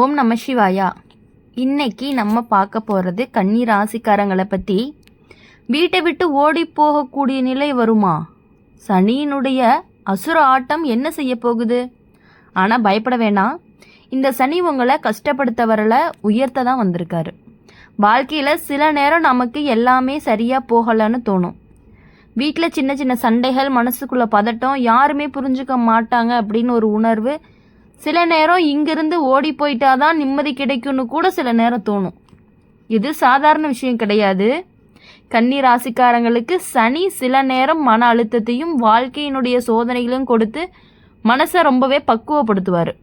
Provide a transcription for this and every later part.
ஓம் நம சிவாயா. இன்னைக்கு நம்ம பார்க்க போகிறது கன்னி ராசிக்காரங்களை பற்றி. வீட்டை விட்டு ஓடி போகக்கூடிய நிலை வருமா? சனியினுடைய அசுர ஆட்டம் என்ன செய்ய போகுது? ஆனால் பயப்பட வேண்டாம். இந்த சனி உங்களை கஷ்டப்படுத்த வரல, உயர்த்த தான் வந்திருக்காரு. வாழ்க்கையில் சில நேரம் நமக்கு எல்லாமே சரியாக போகலன்னு தோணும். வீட்டில் சின்ன சின்ன சண்டைகள், மனசுக்குள்ள பதட்டம், யாருமே புரிஞ்சுக்க மாட்டாங்க அப்படின்னு ஒரு உணர்வு. சில நேரம் இங்கிருந்து ஓடி போயிட்டாதான் நிம்மதி கிடைக்கும்னு கூட சில நேரம் தோணும். இது சாதாரண விஷயம் கிடையாது. கன்னி ராசிக்காரங்களுக்கு சனி சில நேரம் மன அழுத்தத்தையும் வாழ்க்கையினுடைய சோதனைகளையும் கொடுத்து மனசை ரொம்பவே பக்குவப்படுத்துவார்.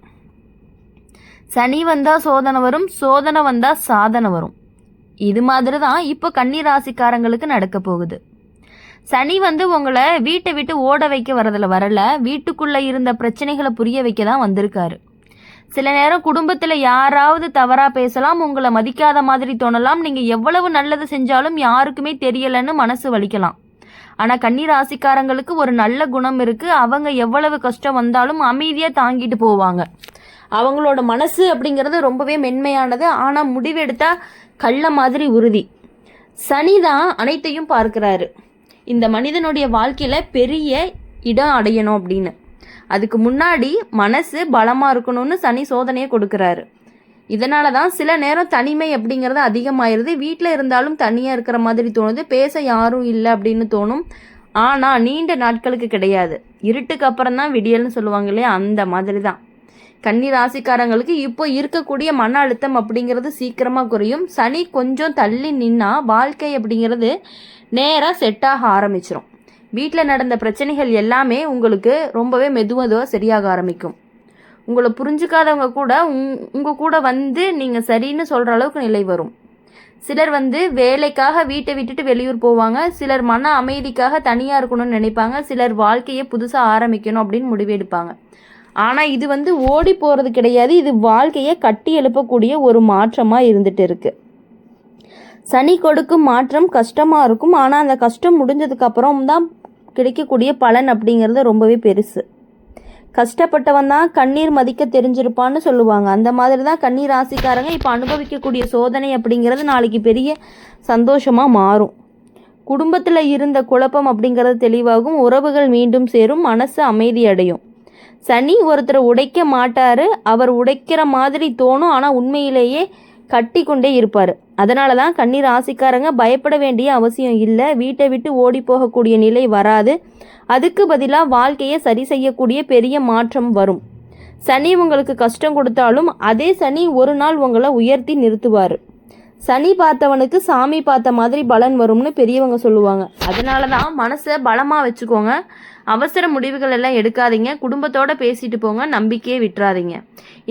சனி வந்தால் சோதனை வரும், சோதனை வந்தால் சாதனை வரும். இது மாதிரி தான் இப்போ கன்னி ராசிக்காரங்களுக்கு நடக்க போகுது. சனி உங்களை வீட்டை விட்டு ஓட வைக்க வரல, வீட்டுக்குள்ளே இருந்த பிரச்சனைகளை புரிய வைக்க தான் வந்திருக்காரு. சில நேரம் குடும்பத்தில் யாராவது தவறாக பேசலாம், உங்களை மதிக்காத மாதிரி தோணலாம். நீங்கள் எவ்வளவு நல்லது செஞ்சாலும் யாருக்குமே தெரியலைன்னு மனசு வலிக்கலாம். ஆனால் கன்னி ராசிக்காரங்களுக்கு ஒரு நல்ல குணம் இருக்குது. அவங்க எவ்வளவு கஷ்டம் வந்தாலும் அமைதியாக தாங்கிட்டு போவாங்க. அவங்களோட மனசு அப்படிங்கிறது ரொம்பவே மென்மையானது. ஆனால் முடிவெடுத்தால் கள்ள மாதிரி உறுதி. சனி தான் அனைத்தையும் பார்க்குறாரு. இந்த மனிதனுடைய வாழ்க்கையில் பெரிய இடம் அடையணும் அப்படின்னு, அதுக்கு முன்னாடி மனசு பலமாக இருக்கணும்னு சனி சோதனையை கொடுக்குறாரு. இதனால தான் சில நேரம் தனிமை அப்படிங்கிறது அதிகமாயிருது. வீட்டில் இருந்தாலும் தனியாக இருக்கிற மாதிரி தோணுது, பேச யாரும் இல்லை அப்படின்னு தோணும். ஆனால் நீண்ட நாட்களுக்கு கிடையாது. இருட்டுக்கு அப்புறம் தான் விடியல்னு சொல்லுவாங்க இல்லையா, அந்த மாதிரி தான் கன்னி ராசிக்காரங்களுக்கு இப்போ இருக்கக்கூடிய மன அழுத்தம் அப்படிங்கிறது சீக்கிரமாக குறையும். சனி கொஞ்சம் தள்ளி நின்னா வாழ்க்கை அப்படிங்கிறது நேராக செட்டாக ஆரம்பிச்சிடும். வீட்டில் நடந்த பிரச்சனைகள் எல்லாமே உங்களுக்கு ரொம்பவே மெதுவாக சரியாக ஆரம்பிக்கும். உங்களை புரிஞ்சுக்காதவங்க கூட உங்கள் கூட நீங்கள் சரின்னு சொல்கிற அளவுக்கு நிலை வரும். சிலர் வேலைக்காக வீட்டை விட்டுட்டு வெளியூர் போவாங்க. சிலர் மன அமைதிக்காக தனியாக இருக்கணும்னு நினைப்பாங்க. சிலர் வாழ்க்கையை புதுசாக ஆரம்பிக்கணும் அப்படின்னு முடிவெடுப்பாங்க. ஆனால் இது ஓடி போகிறது கிடையாது. இது வாழ்க்கையை கட்டி எழுப்பக்கூடிய ஒரு மாற்றமாக இருந்துட்டு இருக்குது. சனி கொடுக்கும் மாற்றம் கஷ்டமாக இருக்கும். ஆனால் அந்த கஷ்டம் முடிஞ்சதுக்கப்புறம் தான் கிடைக்கக்கூடிய பலன் அப்படிங்கிறது ரொம்பவே பெருசு. கஷ்டப்பட்டவன் தான் கண்ணீர் மதிக்க தெரிஞ்சிருப்பான்னு சொல்லுவாங்க. அந்த மாதிரி தான் கன்னி ராசிக்காரங்க இப்போ அனுபவிக்கக்கூடிய சோதனை அப்படிங்கிறது நாளைக்கு பெரிய சந்தோஷமாக மாறும். குடும்பத்தில் இருந்த குழப்பம் அப்படிங்கிறது தெளிவாகும். உறவுகள் மீண்டும் சேரும், மனசு அமைதி அடையும். சனி ஒருத்தரை உடைக்க மாட்டார், அவர் உடைக்கிற மாதிரி தோணும். ஆனால் உண்மையிலேயே கட்டி கொண்டே இருப்பார். அதனால தான் கன்னி ராசிக்காரங்க பயப்பட வேண்டிய அவசியம் இல்லை. வீட்டை விட்டு ஓடி போகக்கூடிய நிலை வராது. அதுக்கு பதிலாக வாழ்க்கையை சரி செய்யக்கூடிய பெரிய மாற்றம் வரும். சனி உங்களுக்கு கஷ்டம் கொடுத்தாலும் அதே சனி ஒரு நாள் உங்களை உயர்த்தி நிறுத்துவார். சனி பார்த்தவனுக்கு சாமி பார்த்த மாதிரி பலன் வரும்னு பெரியவங்க சொல்லுவாங்க. அதனால தான் மனசை பலமாக வச்சுக்கோங்க. அவசர முடிவுகள் எல்லாம் எடுக்காதீங்க. குடும்பத்தோடு பேசிட்டு போங்க, நம்பிக்கையே விட்டுறாதீங்க.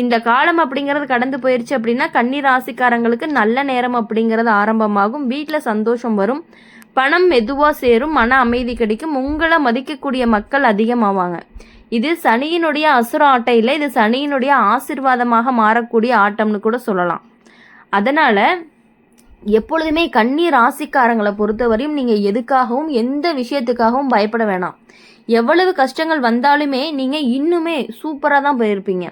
இந்த காலம் அப்படிங்கிறது கடந்து போயிடுச்சு அப்படின்னா கன்னி ராசிக்காரங்களுக்கு நல்ல நேரம் அப்படிங்கிறது ஆரம்பமாகும். வீட்டில் சந்தோஷம் வரும், பணம் மெதுவாக சேரும், மன அமைதி கிடைக்கும். உங்களை மதிக்கக்கூடிய மக்கள் அதிகமாவாங்க. இது சனியினுடைய அசுர ஆட்டம் இல்லை, இது சனியினுடைய ஆசீர்வாதமாக மாறக்கூடிய ஆட்டம்னு கூட சொல்லலாம். அதனால் எப்பொழுதுமே கன்னி ராசிக்காரங்களை பொறுத்தவரையும் நீங்கள் எதுக்காகவும் எந்த விஷயத்துக்காகவும் பயப்பட வேணாம். எவ்வளவு கஷ்டங்கள் வந்தாலுமே நீங்கள் இன்னுமே சூப்பராக தான் போயிருப்பீங்க.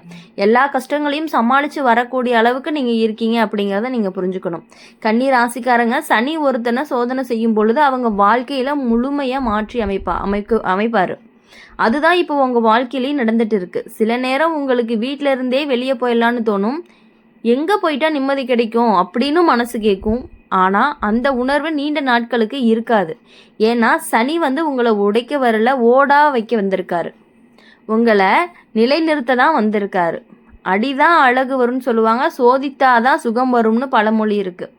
எல்லா கஷ்டங்களையும் சமாளித்து வரக்கூடிய அளவுக்கு நீங்கள் இருக்கீங்க அப்படிங்கிறத நீங்கள் புரிஞ்சுக்கணும். கன்னி ராசிக்காரங்க சனி ஒருத்தனை சோதனை செய்யும் பொழுது அவங்க வாழ்க்கையில் முழுமையாக மாற்றி அமைப்பார். அதுதான் இப்போ உங்கள் வாழ்க்கையிலேயும் நடந்துட்டு இருக்கு. சில நேரம் உங்களுக்கு வீட்டில இருந்தே வெளியே போயிடலான்னு தோணும். எங்கே போயிட்டா நிம்மதி கிடைக்கும் அப்படின்னு மனசு கேட்கும். ஆனால் அந்த உணர்வு நீண்ட நாட்களுக்கு இருக்காது. ஏன்னா சனி உங்களை உடைக்க வரல, ஓடா வைக்க வந்திருக்காரு. உங்களை நிலைநிறுத்த தான் வந்திருக்காரு. அடிதான் அழகு வரும்னு சொல்லுவாங்க, சோதித்தாதான் சுகம் வரும்னு பழமொழி இருக்குது.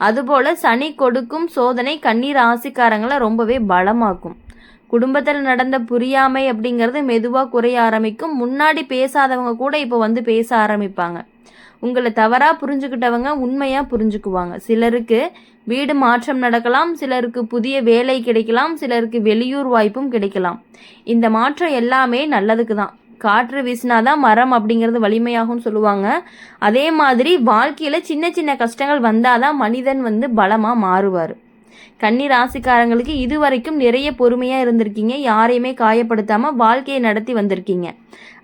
அதுபோல் சனி கொடுக்கும் சோதனை கன்னி ராசிக்காரங்களை ரொம்பவே பலமாக்கும். குடும்பத்தில் நடந்த புரியாமை அப்படிங்கிறது மெதுவாக குறைய ஆரம்பிக்கும். முன்னாடி பேசாதவங்க கூட இப்போ பேச ஆரம்பிப்பாங்க. உங்களை தவறாக புரிஞ்சுக்கிட்டவங்க உண்மையாக புரிஞ்சுக்குவாங்க. சிலருக்கு வீடு மாற்றம் நடக்கலாம், சிலருக்கு புதிய வேலை கிடைக்கலாம், சிலருக்கு வெளியூர் வாய்ப்பும் கிடைக்கலாம். இந்த மாற்றம் எல்லாமே நல்லதுக்கு தான். காற்று வீசினாதான் மரம் அப்படிங்கிறது வலிமையாகும்னு சொல்லுவாங்க. அதே மாதிரி வாழ்க்கையில் சின்ன சின்ன கஷ்டங்கள் வந்தால் தான் மனிதன் பலமாக மாறுவார். கன்னி ராசிக்காரங்களுக்கு இதுவரைக்கும் நிறைய பொறுமையாக இருந்திருக்கீங்க, யாரையுமே காயப்படுத்தாமல் வாழ்க்கையை நடத்தி வந்திருக்கீங்க.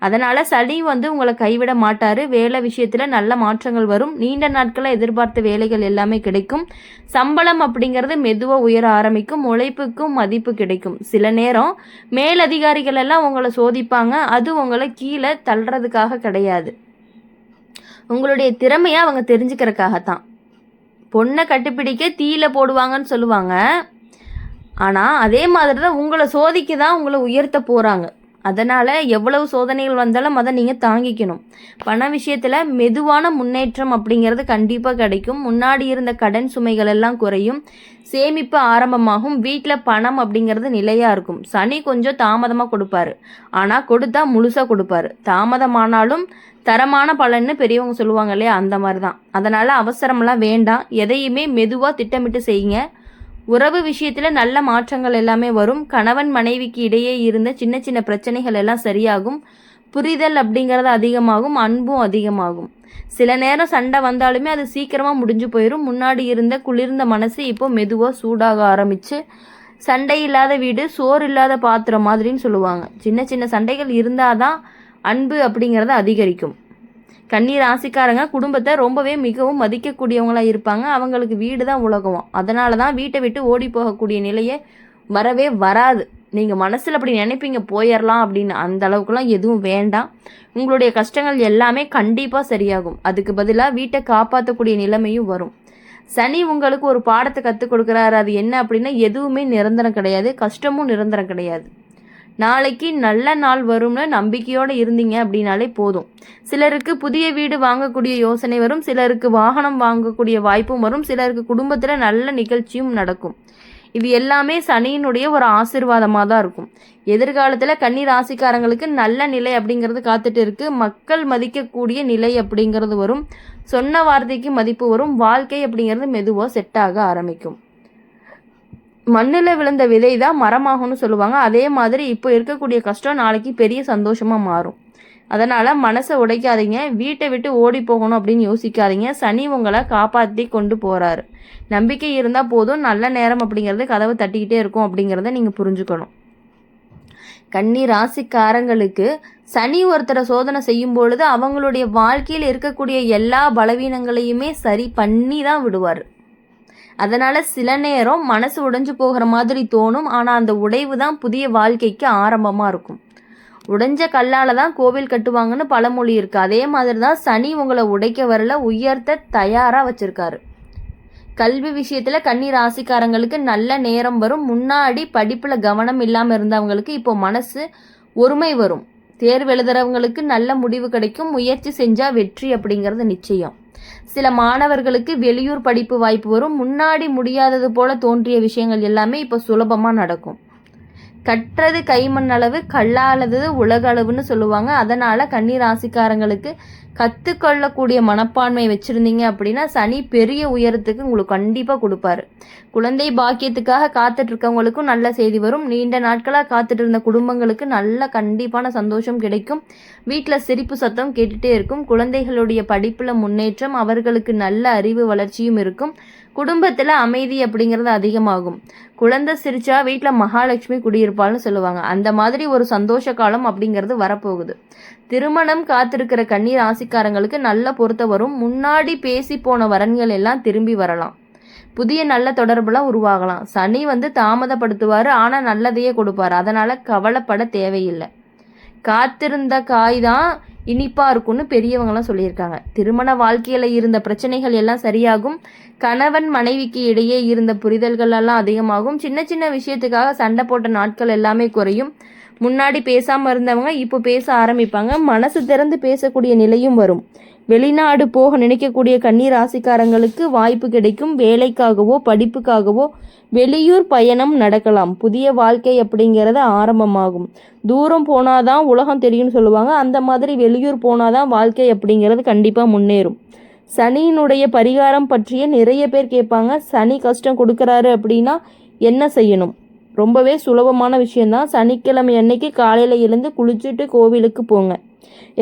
அதனால் சனி உங்களை கைவிட மாட்டார். வேலை விஷயத்தில் நல்ல மாற்றங்கள் வரும். நீண்ட நாட்களை எதிர்பார்த்த வேலைகள் எல்லாமே கிடைக்கும். சம்பளம் அப்படிங்கிறது மெதுவாக உயர ஆரம்பிக்கும். உழைப்புக்கும் மதிப்பு கிடைக்கும். சில நேரம் மேலதிகாரிகள் எல்லாம் உங்களை சோதிப்பாங்க. அது உங்களை கீழே தள்ளுறதுக்காக கிடையாது, உங்களுடைய திறமையை அவங்க தெரிஞ்சுக்கிறதுக்காகத்தான். பொண்ணை கட்டுப்பிடிக்க தீயில போடுவாங்கன்னு சொல்லுவாங்க. ஆனால் அதே மாதிரி தான் உங்களை சோதிக்க தான் உங்களை உயர்த்த போகிறாங்க. அதனால் எவ்வளவு சோதனைகள் வந்தாலும் அதை நீங்கள் தாங்கிக்கணும். பண விஷயத்தில் மெதுவான முன்னேற்றம் அப்படிங்கிறது கண்டிப்பாக கிடைக்கும். முன்னாடி இருந்த கடன் சுமைகள் எல்லாம் குறையும். சேமிப்பு ஆரம்பமாகும். வீட்டில் பணம் அப்படிங்கிறது நிலையாக இருக்கும். சனி கொஞ்சம் தாமதமாக கொடுப்பாரு, ஆனால் கொடுத்தா முழுசாக கொடுப்பாரு. தாமதமானாலும் தரமான பலன்னு பெரியவங்க சொல்லுவாங்க இல்லையா, அந்த மாதிரி தான். அதனால் அவசரமெல்லாம் வேண்டாம். எதையுமே மெதுவாக திட்டமிட்டு செய்யுங்க. உறவு விஷயத்தில் நல்ல மாற்றங்கள் எல்லாமே வரும். கணவன் மனைவிக்கு இடையே இருந்த சின்ன சின்ன பிரச்சனைகள் எல்லாம் சரியாகும். புரிதல் அப்படிங்கிறது அதிகமாகும். அன்பும் அதிகமாகும். சில நேரம் சண்டை வந்தாலுமே அது சீக்கிரமாக முடிஞ்சு போயிடும். முன்னாடி இருந்த குளிர்ந்த மனசு இப்போ மெதுவாக சூடாக ஆரம்பித்து, சண்டை இல்லாத வீடு சோறு இல்லாத பாத்திரம் மாதிரின்னு சொல்லுவாங்க. சின்ன சின்ன சண்டைகள் இருந்தால் தான் அன்பு அப்படிங்கிறத அதிகரிக்கும். கன்னி ராசிக்காரங்க குடும்பத்தை ரொம்பவே மிகவும் மதிக்கக்கூடியவங்களாக இருப்பாங்க. அவங்களுக்கு வீடு தான் உலகம். அதனால தான் வீட்டை விட்டு ஓடி போகக்கூடிய நிலையை வரவே வராது. நீங்கள் மனசில் அப்படி நினைப்பீங்க போயிடலாம் அப்படின்னு, அந்த அளவுக்குலாம் எதுவும் வேண்டாம். உங்களுடைய கஷ்டங்கள் எல்லாமே கண்டிப்பாக சரியாகும். அதுக்கு பதிலாக வீட்டை காப்பாற்றக்கூடிய நிலைமையும் வரும். சனி உங்களுக்கு ஒரு பாடத்தை கற்றுக் கொடுக்குறாரு. அது என்ன அப்படின்னா, எதுவுமே நிரந்தரம் கிடையாது, கஷ்டமும் நிரந்தரம் கிடையாது. நாளைக்கு நல்ல நாள் வரும்னு நம்பிக்கையோடு இருந்தீங்க அப்படின்னாலே போதும். சிலருக்கு புதிய வீடு வாங்கக்கூடிய யோசனை வரும். சிலருக்கு வாகனம் வாங்கக்கூடிய வாய்ப்பும் வரும். சிலருக்கு குடும்பத்தில் நல்ல நிகழ்ச்சியும் நடக்கும். இது எல்லாமே சனியினுடைய ஒரு ஆசீர்வாதமாக தான் இருக்கும். எதிர்காலத்தில் கன்னி ராசிக்காரங்களுக்கு நல்ல நிலை அப்படிங்கிறது காத்துட்டு இருக்கு. மக்கள் மதிக்கக்கூடிய நிலை அப்படிங்கிறது வரும். சொன்ன வார்த்தைக்கு மதிப்பு வரும். வாழ்க்கை அப்படிங்கிறது மெதுவாக செட் ஆக ஆரம்பிக்கும். மண்ணில் விழுந்த விதை தான் மரமாகும்னு சொல்லுவாங்க. அதே மாதிரி இப்போ இருக்கக்கூடிய கஷ்டம் நாளைக்கு பெரிய சந்தோஷமாக மாறும். அதனால் மனசை உடைக்காதீங்க. வீட்டை விட்டு ஓடி போகணும் அப்படின்னு யோசிக்காதீங்க. சனி உங்களை காப்பாற்றி கொண்டு போகிறாரு. நம்பிக்கை இருந்தால் போதும். நல்ல நேரம் அப்படிங்கிறது கதவை தட்டிக்கிட்டே இருக்கும் அப்படிங்கிறத நீங்கள் புரிஞ்சுக்கணும். கன்னி ராசிக்காரங்களுக்கு சனி ஒருத்தரை சோதனை செய்யும் பொழுது அவங்களுடைய வாழ்க்கையில் இருக்கக்கூடிய எல்லா பலவீனங்களையுமே சரி பண்ணி தான் விடுவார். அதனால் சில நேரம் மனசு உடைஞ்சு போகிற மாதிரி தோணும். ஆனால் அந்த உடைவு தான் புதிய வாழ்க்கைக்கு ஆரம்பமாக இருக்கும். உடைஞ்ச கல்லால் தான் கோவில் கட்டுவாங்கன்னு பழமொழி இருக்குது. அதே மாதிரி தான் சனி உங்களை உடைக்க வரல, உயர்த்த தயாராக வச்சுருக்காரு. கல்வி விஷயத்தில் கன்னி ராசிக்காரங்களுக்கு நல்ல நேரம் வரும். முன்னாடி படிப்பில் கவனம் இல்லாமல் இருந்தவங்களுக்கு இப்போ மனசு ஒருமை வரும். தேர்வு எழுதுறவங்களுக்கு நல்ல முடிவு கிடைக்கும். முயற்சி செஞ்சால் வெற்றி அப்படிங்கிறது நிச்சயம். சில மாணவர்களுக்கு வெளியூர் படிப்பு வாய்ப்பு வரும். முன்னாடி முடியாதது போல தோன்றிய விஷயங்கள் எல்லாமே இப்போ சுலபமாக நடக்கும். கற்றது கைமண் அளவு, கல்லாதது உலக அளவுன்னு சொல்லுவாங்க. அதனால் கன்னி ராசிக்காரங்களுக்கு கற்றுக்கொள்ளக்கூடிய மனப்பான்மை வச்சுருந்தீங்க அப்படின்னா சனி பெரிய உயரத்துக்கு உங்களுக்கு கண்டிப்பாக கொடுப்பாரு. குழந்தை பாக்கியத்துக்காக காத்துட்ருக்கவங்களுக்கும் நல்ல செய்தி வரும். நீண்ட நாட்களாக காத்துட்டு இருந்த குடும்பங்களுக்கு நல்ல கண்டிப்பான சந்தோஷம் கிடைக்கும். வீட்டில் சிரிப்பு சத்தம் கேட்டுகிட்டே இருக்கும். குழந்தைகளுடைய படிப்பில் முன்னேற்றம், அவர்களுக்கு நல்ல அறிவு வளர்ச்சியும் இருக்கும். குடும்பத்தில் அமைதி அப்படிங்கிறது அதிகமாகும். குழந்தை சிரிச்சா வீட்டில் மகாலட்சுமி குடியிருப்பாள்னு சொல்லுவாங்க. அந்த மாதிரி ஒரு சந்தோஷ காலம் அப்படிங்கிறது வரப்போகுது. திருமணம் காத்திருக்கிற கன்னி ராசிக்காரங்களுக்கு நல்ல பொருத்த வரும். முன்னாடி பேசி போன வரன்கள் எல்லாம் திரும்பி வரலாம். புதிய நல்ல தொடர்புலாம் உருவாகலாம். சனி தாமதப்படுத்துவார், ஆனால் நல்லதையே கொடுப்பார். அதனால் கவலைப்பட தேவையில்லை. காத்திருந்த காய் தான் இனிப்பாக இருக்கும்னு பெரியவங்களாம் சொல்லியிருக்காங்க. திருமண வாழ்க்கையில் இருந்த பிரச்சனைகள் எல்லாம் சரியாகும். கணவன் மனைவிக்கு இடையே இருந்த புரிதல்கள் எல்லாம் அதிகமாகும். சின்ன சின்ன விஷயத்துக்காக சண்டை போட்ட நாட்கள் எல்லாமே குறையும். முன்னாடி பேசாமல் இருந்தவங்க இப்போ பேச ஆரம்பிப்பாங்க. மனசு திறந்து பேசக்கூடிய நிலையும் வரும். வெளிநாடு போக நினைக்கக்கூடிய கன்னி ராசிக்காரங்களுக்கு வாய்ப்பு கிடைக்கும். வேலைக்காகவோ படிப்புக்காகவோ வெளியூர் பயணம் நடக்கலாம். புதிய வாழ்க்கை அப்படிங்கிறது ஆரம்பமாகும். தூரம் போனாதான் உலகம் தெரியும்னு சொல்லுவாங்க. அந்த மாதிரி வெளியூர் போனாதான் வாழ்க்கை அப்படிங்கிறது கண்டிப்பாக முன்னேறும். சனியினுடைய பரிகாரம் பற்றிய நிறைய பேர் கேட்பாங்க. சனி கஷ்டம் கொடுக்குறாரு அப்படின்னா என்ன செய்யணும்? ரொம்பவே சுலபமான விஷயந்தான். சனிக்கிழமை அன்னைக்கு காலையில் எழுந்து குளிச்சுட்டு கோவிலுக்கு போங்க.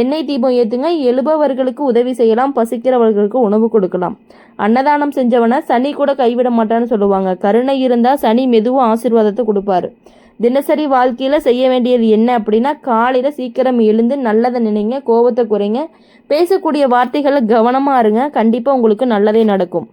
எண்ணெய் தீபம் ஏற்றுங்க. எழுபவர்களுக்கு உதவி செய்யலாம். பசிக்கிறவர்களுக்கு உணவு கொடுக்கலாம். அன்னதானம் செஞ்சவனை சனி கூட கைவிட மாட்டான்னு சொல்லுவாங்க. கருணை இருந்தால் சனி மெதுவாக ஆசீர்வாதத்தை கொடுப்பாரு. தினசரி வாழ்க்கையில் செய்ய வேண்டியது என்ன அப்படின்னா, காலையில் சீக்கிரம் எழுந்து நல்லதை நினைங்க, கோபத்தை குறைங்க, பேசக்கூடிய வார்த்தைகளில் கவனமாக இருங்க. கண்டிப்பாக உங்களுக்கு நல்லதே நடக்கும்.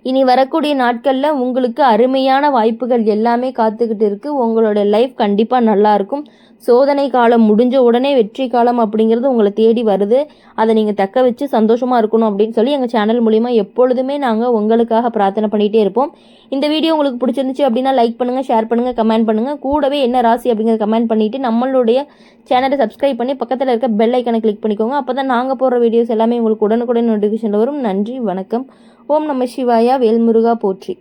இனி வரக்கூடிய நாட்களில் உங்களுக்கு அருமையான வாய்ப்புகள் எல்லாமே காத்துக்கிட்டு இருக்குது. உங்களோட லைஃப் கண்டிப்பாக நல்லாயிருக்கும். சோதனை காலம் முடிஞ்ச உடனே வெற்றி காலம் அப்படிங்கிறது உங்களை தேடி வருது. அதை நீங்கள் தக்க வச்சு சந்தோஷமாக இருக்கணும் அப்படின்னு சொல்லி எங்கள் சேனல் மூலிமா எப்பொழுதுமே நாங்கள் உங்களுக்காக பிரார்த்தனை பண்ணிகிட்டே இருப்போம். இந்த வீடியோ உங்களுக்கு பிடிச்சிருந்துச்சு அப்படின்னா லைக் பண்ணுங்கள், ஷேர் பண்ணுங்கள், கமெண்ட் பண்ணுங்கள். கூடவே என்ன ராசி அப்படிங்கிறத கமெண்ட் பண்ணிவிட்டு நம்மளுடைய சேனலை சப்ஸ்கிரைப் பண்ணி பக்கத்தில் இருக்க பெல் ஐக்கனை கிளிக் பண்ணிக்கோங்க. அப்போ தான் நாங்கள் போடுற வீடியோஸ் எல்லாமே உங்களுக்கு உடனுக்குடன் நோட்டிஃபிகேஷனில் வரும். நன்றி, வணக்கம். ஓம் நம சிவாயா. வேல்முருகா போற்றி.